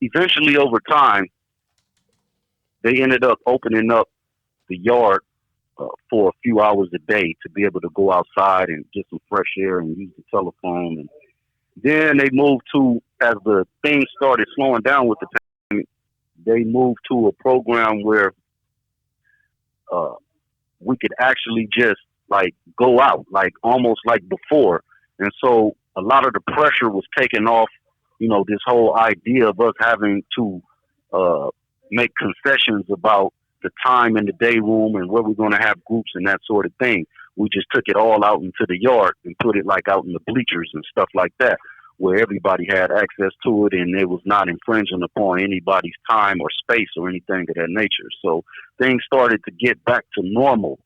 Eventually, over time, they ended up opening up the yard for a few hours a day to be able to go outside and get some fresh air and use the telephone. And then they moved to, as the things started slowing down with the pandemic, they moved to a program where we could actually just like go out, like almost like before. And so a lot of the pressure was taken off, this whole idea of us having to make concessions about the time in the day room and where we're going to have groups and that sort of thing. We just took it all out into the yard and put it like out in the bleachers and stuff like that, where everybody had access to it and it was not infringing upon anybody's time or space or anything of that nature. So things started to get back to normal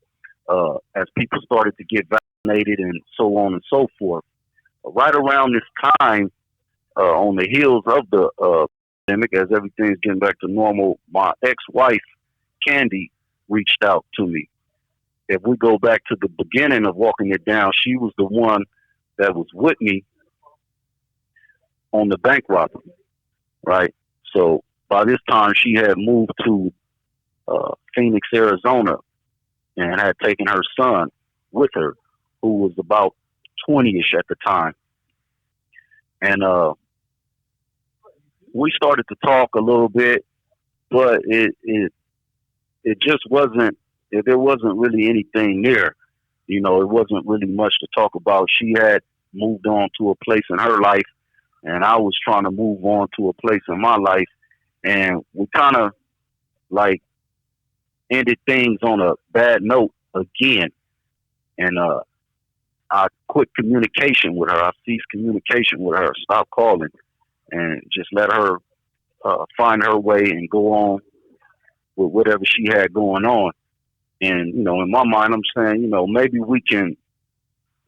as people started to get vaccinated and so on and so forth. Right around this time, on the heels of the pandemic, as everything's getting back to normal, my ex-wife, Candy, reached out to me. If we go back to the beginning of Walking It Down, she was the one that was with me on the bank robbery, right? So by this time, she had moved to Phoenix, Arizona, and had taken her son with her, who was about 20-ish at the time. And we started to talk a little bit, but it just wasn't, there wasn't really anything there. It wasn't really much to talk about. She had moved on to a place in her life, and I was trying to move on to a place in my life. And we kind of like ended things on a bad note again. And I quit communication with her. I ceased communication with her, stopped calling, and just let her find her way and go on with whatever she had going on. And, in my mind, I'm saying, maybe we can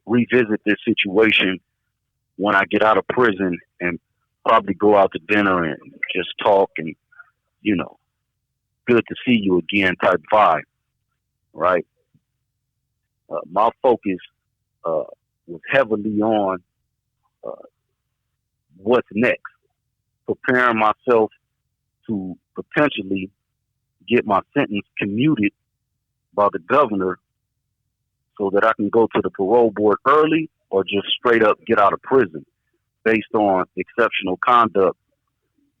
revisit this situation when I get out of prison and probably go out to dinner and just talk and, good to see you again type vibe, right? My focus was heavily on what's next, preparing myself to potentially get my sentence commuted by the governor so that I can go to the parole board early or just straight up get out of prison based on exceptional conduct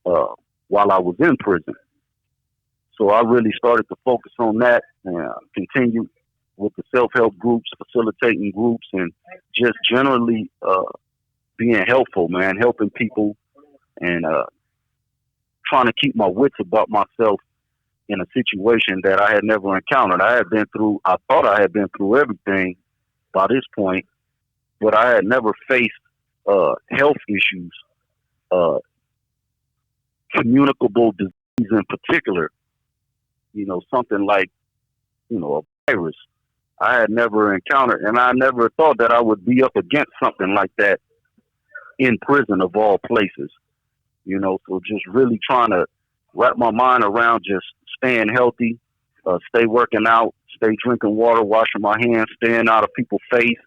while I was in prison. So I really started to focus on that and continue with the self-help groups, facilitating groups, and just generally being helpful, man, helping people and trying to keep my wits about myself in a situation that I had never encountered. I thought I had been through everything by this point, but I had never faced health issues, communicable disease in particular, something like, a virus. I had never encountered, and I never thought that I would be up against something like that in prison of all places, so just really trying to wrap my mind around just staying healthy, stay working out, stay drinking water, washing my hands, staying out of people's face,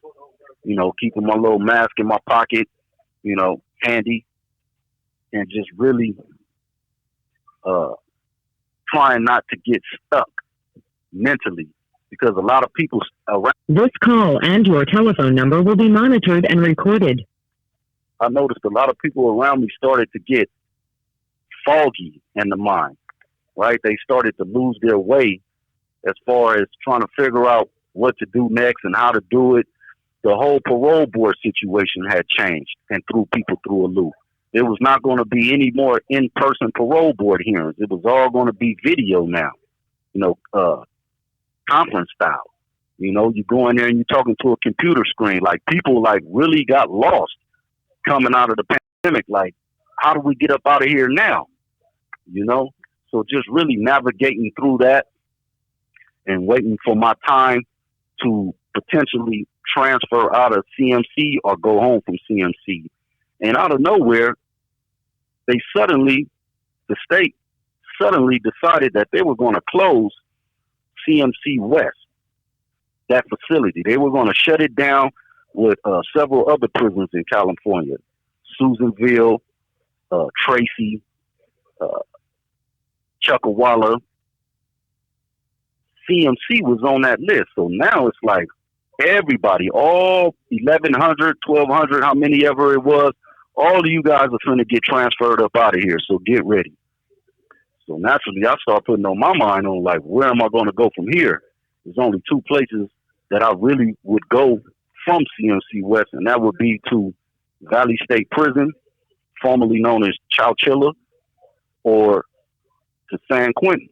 keeping my little mask in my pocket, handy, and just really trying not to get stuck mentally, because a lot of people around. This call and your telephone number will be monitored and recorded. I noticed a lot of people around me started to get foggy in the mind, right? They started to lose their way as far as trying to figure out what to do next and how to do it. The whole parole board situation had changed and threw people through a loop. There was not going to be any more in-person parole board hearings. It was all going to be video now, conference style. You go in there and you're talking to a computer screen. Like, people really got lost coming out of the pandemic. Like, how do we get up out of here now? So just really navigating through that and waiting for my time to potentially transfer out of CMC or go home from CMC. And out of nowhere, the state suddenly decided that they were going to close CMC West, that facility. They were going to shut it down with several other prisons in California, Susanville, Tracy, Chuckawalla, CMC was on that list. So now it's like everybody, all 1,100, 1,200, how many ever it was, all of you guys are going to get transferred up out of here. So get ready. So naturally, I start putting on my mind on, like, where am I going to go from here? There's only two places that I really would go from CMC West, and that would be to Valley State Prison, formerly known as Chowchilla, or to San Quentin.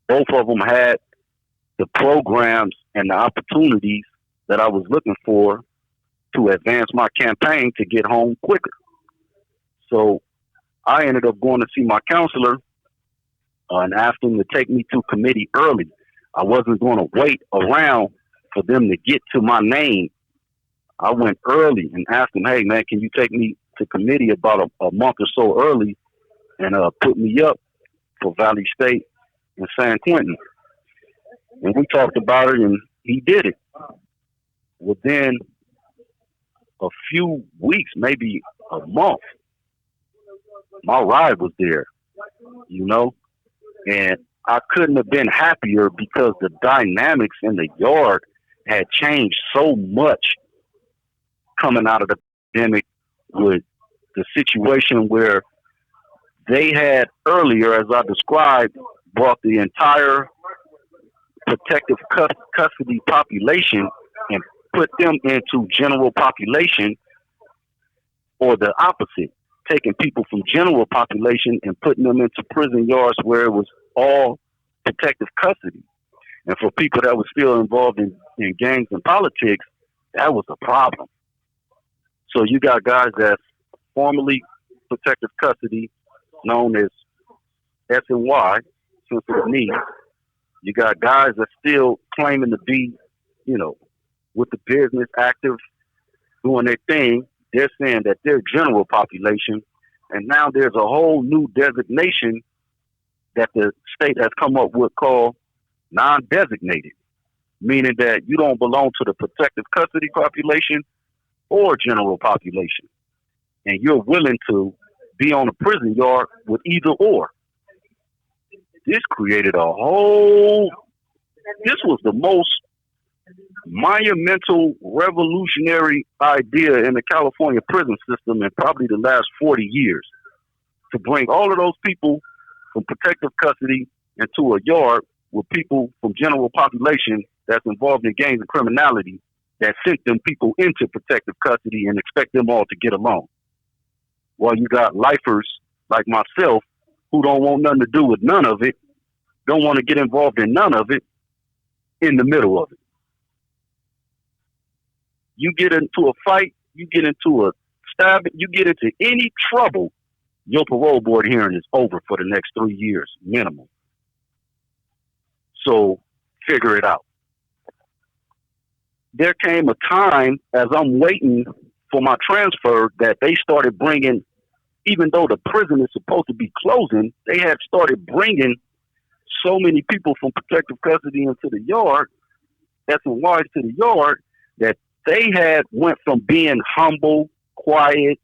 Both of them had the programs and the opportunities that I was looking for to advance my campaign to get home quicker. So I ended up going to see my counselor and asked him to take me to committee early. I wasn't going to wait around for them to get to my name. I went early and asked him, hey, man, can you take me to committee about a month or so early and put me up for Valley State and San Quentin? And we talked about it, and he did it. Within a few weeks, maybe a month, my ride was there, you know? And I couldn't have been happier because the dynamics in the yard had changed so much coming out of the pandemic, with the situation where they had earlier, as I described, brought the entire protective custody population and put them into general population, or the opposite, taking people from general population and putting them into prison yards where it was all protective custody. And for people that were still involved in gangs and politics, that was a problem. So you got guys that's formerly protective custody, known as SNY, sensitive needs. You got guys that still claiming to be, you know, with the business, active, doing their thing. They're saying that they're general population. And now there's a whole new designation that the state has come up with called non-designated, meaning that you don't belong to the protective custody population or general population. And you're willing to be on a prison yard with either or. This created this was the most monumental, revolutionary idea in the California prison system in probably the last 40 years, to bring all of those people from protective custody into a yard with people from general population that's involved in gangs and criminality, that sent them people into protective custody and expect them all to get along. While you got lifers like myself who don't want nothing to do with none of it, don't want to get involved in none of it, in the middle of it. You get into a fight, you get into a stabbing, you get into any trouble, your parole board hearing is over for the next 3 years minimum. So figure it out. There came a time as I'm waiting for my transfer that they started bringing, even though the prison is supposed to be closing, they had started bringing so many people from protective custody into the yard, SNYs to the yard, that they had went from being humble, quiet,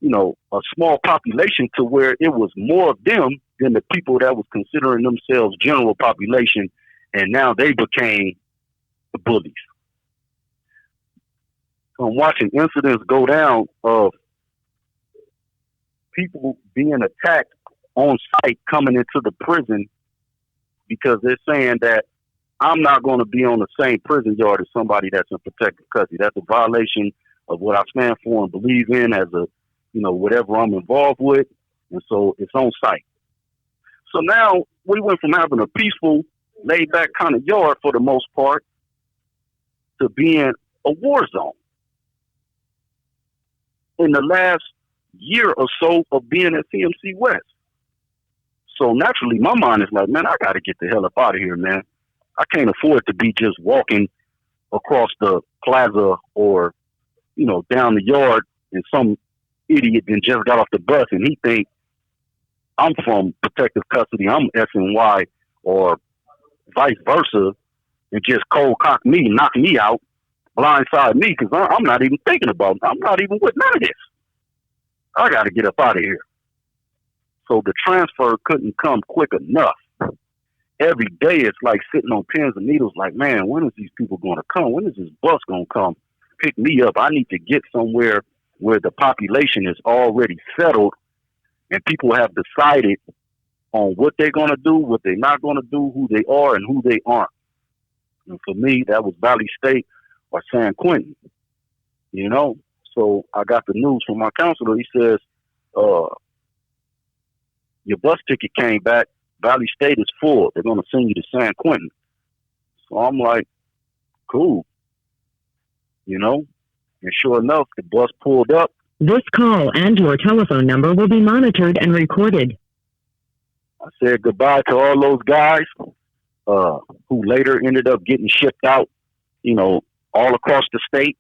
you know, a small population, to where it was more of them than the people that was considering themselves general population, and now they became the bullies. I'm watching incidents go down of people being attacked on site coming into the prison because they're saying that I'm not going to be on the same prison yard as somebody that's in protective custody. That's a violation of what I stand for and believe in as a, you know, whatever I'm involved with. And so it's on site. So now we went from having a peaceful, laid back kind of yard for the most part to being a war zone. In the last year or so of being at CMC West. So naturally, my mind is like, man, I got to get the hell up out of here, man. I can't afford to be just walking across the plaza or, you know, down the yard, and some idiot then just got off the bus and he think I'm from protective custody, I'm SNY, or vice versa, and just cold cock me, knock me out, blindside me, because I'm not even thinking about it. I'm not even with none of this. I got to get up out of here. So the transfer couldn't come quick enough. Every day it's like sitting on pins and needles, like, man, when is these people going to come? When is this bus going to come pick me up? I need to get somewhere where the population is already settled and people have decided on what they're going to do, what they're not going to do, who they are and who they aren't. And for me, that was Valley State or San Quentin, you know? So I got the news from my counselor. He says, your bus ticket came back. Valley State is full. They're going to send you to San Quentin. So I'm like, cool, you know? And sure enough, the bus pulled up. This call and your telephone number will be monitored and recorded. I said goodbye to all those guys who later ended up getting shipped out, you know, all across the state.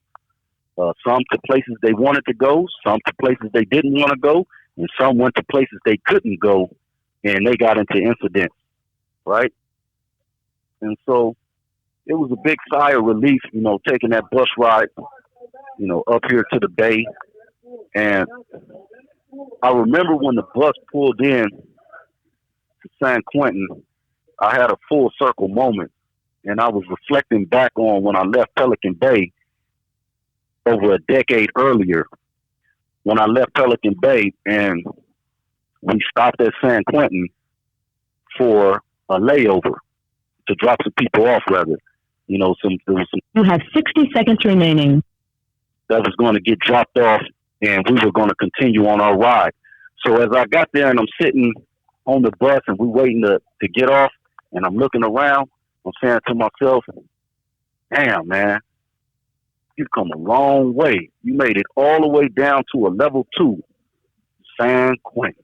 Some to places they wanted to go, some to places they didn't want to go, and some went to places they couldn't go, and they got into incidents, right? And so it was a big sigh of relief, you know, taking that bus ride, you know, up here to the Bay. And I remember when the bus pulled in to San Quentin, I had a full circle moment, and I was reflecting back on when I left Pelican Bay over a decade earlier, when I left Pelican Bay and we stopped at San Quentin for a layover to drop some people off, rather. You know, there was some. You have 60 seconds remaining. That was going to get dropped off, and we were going to continue on our ride. So as I got there and I'm sitting on the bus and we're waiting to get off, and I'm looking around, I'm saying to myself, damn, man, you've come a long way. You made it all the way down to a level 2, San Quentin.